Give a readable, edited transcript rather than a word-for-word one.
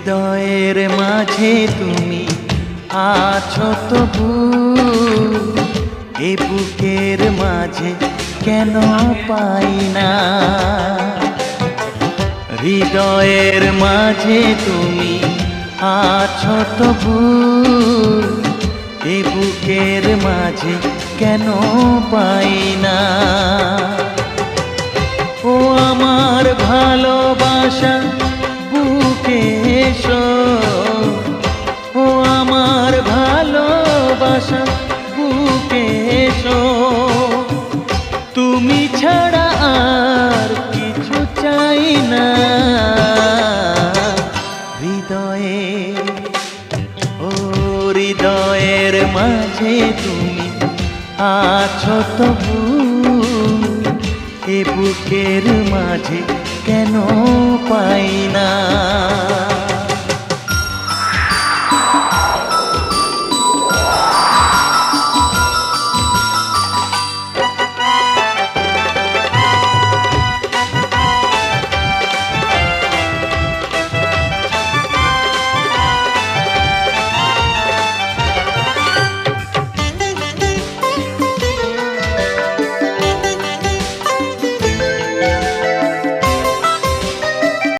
হৃদয়ের মাঝে তুমি আছো তবু, এ বুকের মাঝে কেন পাই না। হৃদয়ের মাঝে তুমি আছো তবু, এ বুকের মাঝে কেন পাই না। ও আমার ভালোবাসা বুকে এসো, ও আমার ভালোবাসা বুকে এসো। তুমি ছাড়া আর কিছু চাই না। হৃদয়ে, ও হৃদয়ের মাঝে তুমি আছো তবু, এ বুকের মাঝে কেন পাই না।